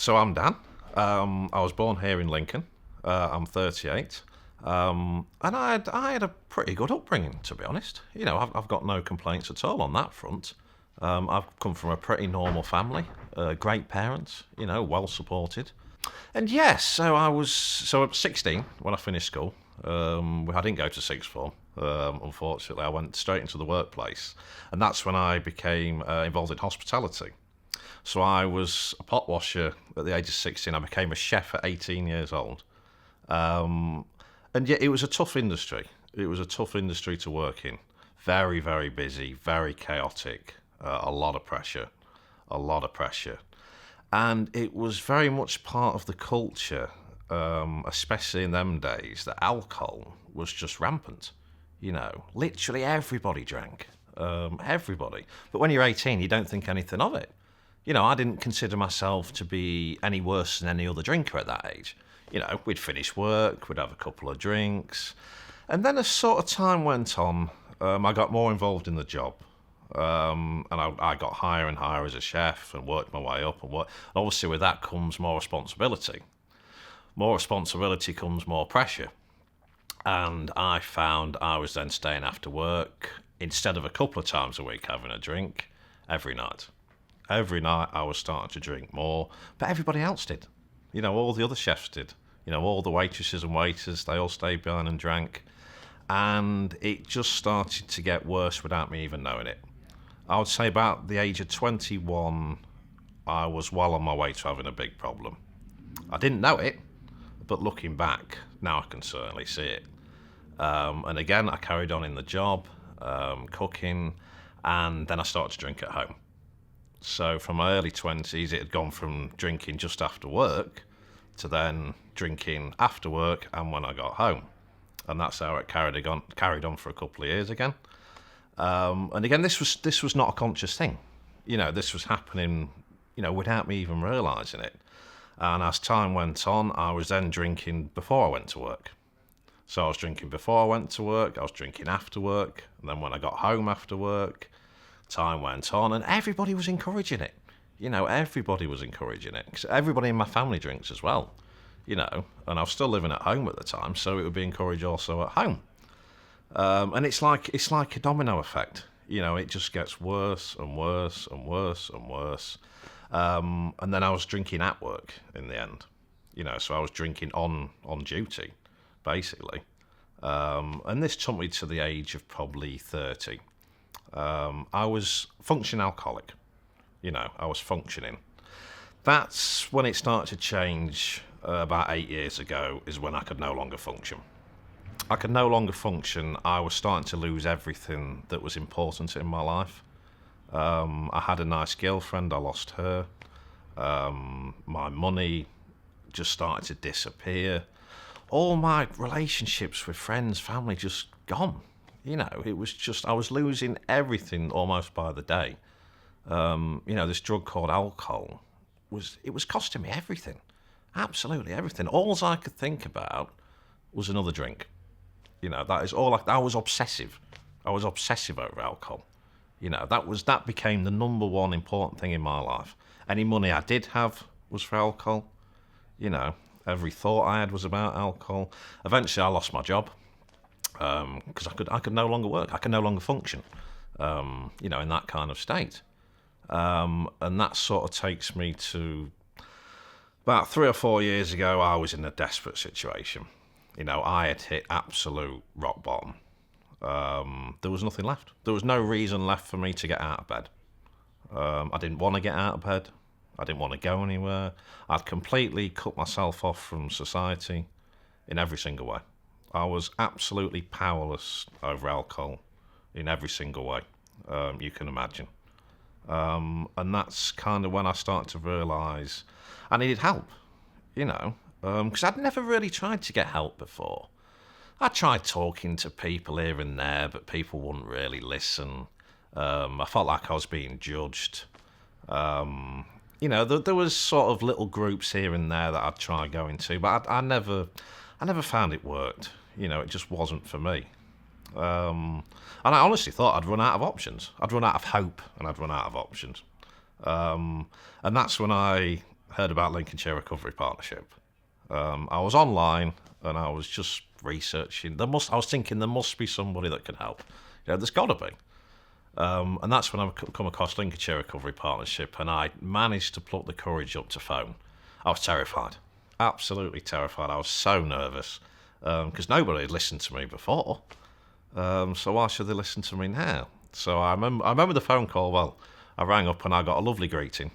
So I'm Dan. I was born here in Lincoln. I'm 38. And I had a pretty good upbringing, to be honest. I've got no complaints at all on that front. I've come from a pretty normal family, great parents, well supported. And yes, so at 16 when I finished school. I didn't go to sixth form. Unfortunately, I went straight into the workplace, and that's when I became involved in hospitality. So I was a pot washer at the age of 16. I became a chef at 18 years old. And yet it was a tough industry. It was a tough industry to work in. Very, very busy, very chaotic, a lot of pressure. And it was very much part of the culture, especially in them days, that alcohol was just rampant. Literally everybody drank. Everybody. But when you're 18, you don't think anything of it. I didn't consider myself to be any worse than any other drinker at that age. We'd finish work, we'd have a couple of drinks. And then as sort of time went on, I got more involved in the job. And I got higher and higher as a chef and worked my way up. And obviously with that comes more responsibility. More responsibility comes more pressure. And I found I was then staying after work, instead of a couple of times a week having a drink, every night. Every night I was starting to drink more, but everybody else did. All the other chefs did. All the waitresses and waiters, they all stayed behind and drank. And it just started to get worse without me even knowing it. I would say about the age of 21, I was well on my way to having a big problem. I didn't know it, but looking back, now I can certainly see it. And again, I carried on in the job, cooking, and then I started to drink at home. So from my early 20s, it had gone from drinking just after work to then drinking after work and when I got home. And that's how it carried on for a couple of years again. And again, this was not a conscious thing. This was happening, without me even realising it. And as time went on, I was then drinking before I went to work. So I was drinking before I went to work, I was drinking after work, and then when I got home after work, time went on, and everybody was encouraging it. Everybody was encouraging it. 'Cause everybody in my family drinks as well, and I was still living at home at the time, so it would be encouraged also at home. And it's like a domino effect. It just gets worse and worse and worse and worse. And then I was drinking at work in the end. So I was drinking on duty, basically. And this took me to the age of probably 30. I was functioning alcoholic. I was functioning. That's when it started to change about 8 years ago, is when I could no longer function. I could no longer function. I was starting to lose everything that was important in my life. I had a nice girlfriend, I lost her. My money just started to disappear. All my relationships with friends, family, just gone. It was just, I was losing everything almost by the day. This drug called alcohol was costing me everything. Absolutely everything. All I could think about was another drink. That is all I was obsessive. I was obsessive over alcohol. That became the number one important thing in my life. Any money I did have was for alcohol. Every thought I had was about alcohol. Eventually I lost my job. Because I could no longer work. I could no longer function, in that kind of state. And that sort of takes me to about 3 or 4 years ago. I was in a desperate situation. I had hit absolute rock bottom. There was nothing left. There was no reason left for me to get out of bed. I didn't want to get out of bed. I didn't want to go anywhere. I'd completely cut myself off from society in every single way. I was absolutely powerless over alcohol in every single way you can imagine. And that's kind of when I started to realise I needed help, because I'd never really tried to get help before. I tried talking to people here and there, but people wouldn't really listen. I felt like I was being judged. There was sort of little groups here and there that I'd try going to, but I never found it worked. It just wasn't for me. And I honestly thought I'd run out of options. I'd run out of hope, and I'd run out of options. And that's when I heard about Lincolnshire Recovery Partnership. I was online and I was just researching. I was thinking there must be somebody that can help. There's got to be. And that's when I come across Lincolnshire Recovery Partnership, and I managed to pluck the courage up to phone. I was terrified, absolutely terrified. I was so nervous because nobody had listened to me before. So why should they listen to me now? So I remember the phone call well. I rang up and I got a lovely greeting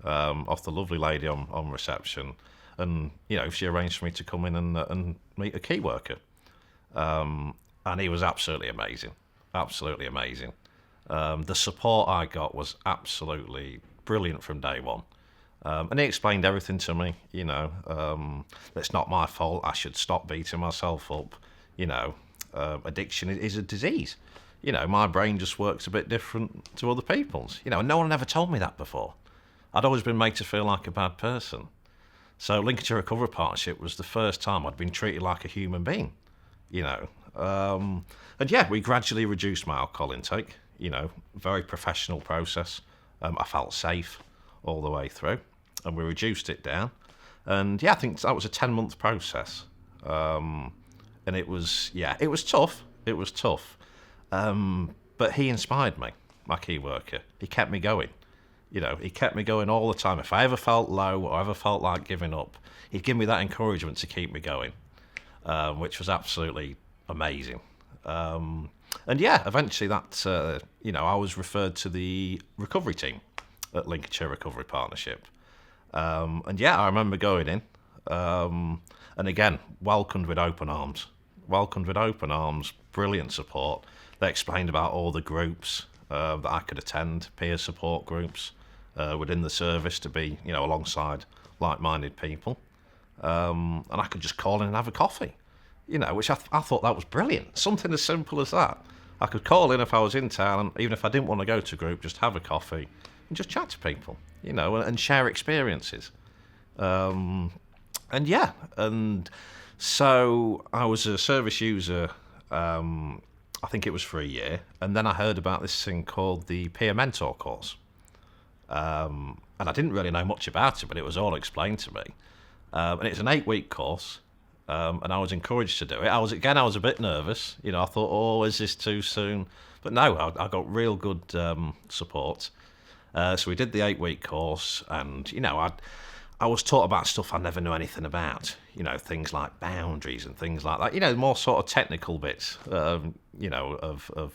off the lovely lady on reception, and she arranged for me to come in and meet a key worker, and he was absolutely amazing, absolutely amazing. The support I got was absolutely brilliant from day one, and he explained everything to me. It's not my fault. I should stop beating myself up. Addiction is a disease. My brain just works a bit different to other people's. And no one ever told me that before. I'd always been made to feel like a bad person. So Lincolnshire Recovery Partnership was the first time I'd been treated like a human being. And yeah, we gradually reduced my alcohol intake. Very professional process. I felt safe all the way through, and we reduced it down. And yeah, I think that was a 10-month process. And it was tough. It was tough. But he inspired me, my key worker. He kept me going. He kept me going all the time. If I ever felt low or ever felt like giving up, he'd give me that encouragement to keep me going, which was absolutely amazing. And yeah, eventually that, I was referred to the recovery team at Lincolnshire Recovery Partnership. And yeah, I remember going in, and again, welcomed with open arms. Brilliant support. They explained about all the groups that I could attend, peer support groups within the service to be, alongside like-minded people. And I could just call in and have a coffee, which I thought that was brilliant. Something as simple as that. I could call in if I was in town, and even if I didn't want to go to a group, just have a coffee and just chat to people, and share experiences. And so I was a service user, I think it was for a year, and then I heard about this thing called the peer mentor course. And I didn't really know much about it, but it was all explained to me. And it's an 8-week course, and I was encouraged to do it. I was a bit nervous. I thought, oh, is this too soon? But no, I got real good support. So we did the 8-week course, and I was taught about stuff I never knew anything about. Things like boundaries and things like that. More sort of technical bits. Of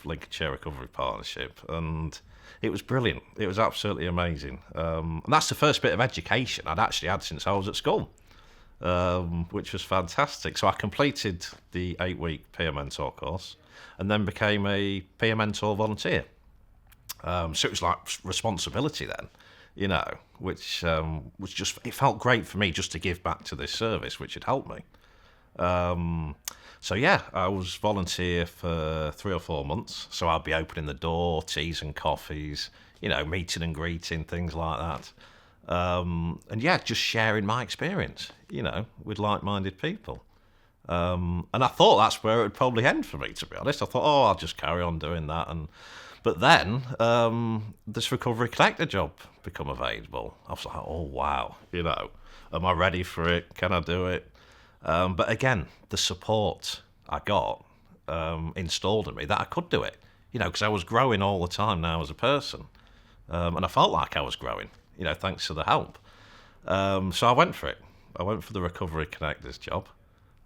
Lincolnshire Recovery Partnership, and it was brilliant. It was absolutely amazing. And that's the first bit of education I'd actually had since I was at school, which was fantastic. So I completed the 8-week peer mentor course, and then became a peer mentor volunteer. So it was like responsibility then, which was just, it felt great for me just to give back to this service, which had helped me. So yeah, I was volunteer for 3 or 4 months. So I'd be opening the door, teas and coffees, meeting and greeting, things like that. And yeah, just sharing my experience, with like-minded people. And I thought that's where it would probably end for me, to be honest. I thought, I'll just carry on doing that. But then this Recovery Connector job become available. I was like, oh, wow, am I ready for it? Can I do it? But again, the support I got installed in me that I could do it, because I was growing all the time now as a person. And I felt like I was growing, thanks to the help. So I went for it. I went for the Recovery Connectors job.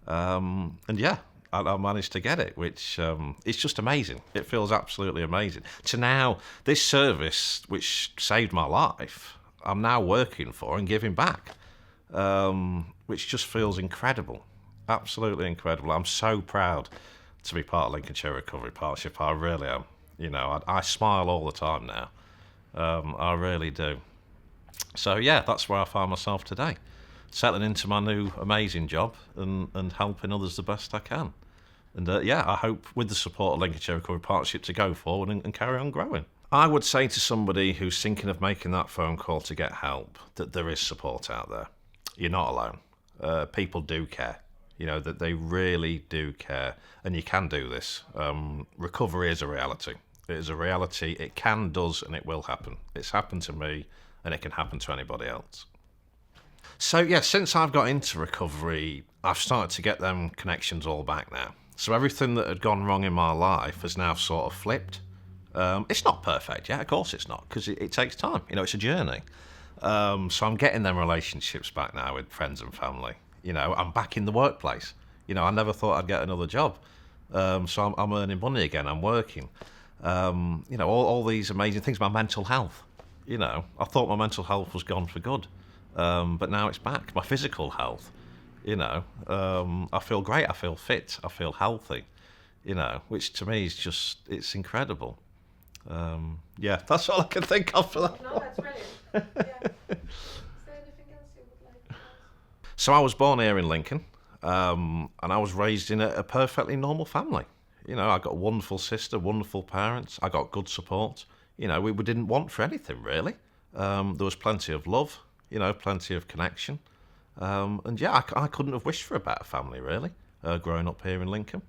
And yeah, I managed to get it, which it's just amazing. It feels absolutely amazing. To now, this service, which saved my life, I'm now working for and giving back, which just feels incredible. Absolutely incredible. I'm so proud to be part of Lincolnshire Recovery Partnership. I really am. I smile all the time now. I really do. So yeah, that's where I find myself today, settling into my new amazing job and helping others the best I can. And yeah, I hope with the support of Lincolnshire Recovery Partnership to go forward and carry on growing. I would say to somebody who's thinking of making that phone call to get help that there is support out there. You're not alone. People do care, that they really do care, and you can do this. Recovery is a reality. It is a reality. It can, does, and it will happen. It's happened to me, and it can happen to anybody else. So yeah, since I've got into recovery, I've started to get them connections all back now. So everything that had gone wrong in my life has now sort of flipped. It's not perfect, yeah, of course it's not, because it takes time. It's a journey. So I'm getting them relationships back now with friends and family. I'm back in the workplace. I never thought I'd get another job. So I'm earning money again. I'm working. All these amazing things. My mental health. I thought my mental health was gone for good, but now it's back. My physical health. I feel great. I feel fit. I feel healthy. Which to me is it's incredible. That's all I can think of for that. No, that's brilliant. Yeah. Is there anything else you would like to ask? So I was born here in Lincoln, and I was raised in a perfectly normal family. I got a wonderful sister, wonderful parents. I got good support. We didn't want for anything, really. There was plenty of love, plenty of connection. And yeah, I couldn't have wished for a better family, really, growing up here in Lincoln.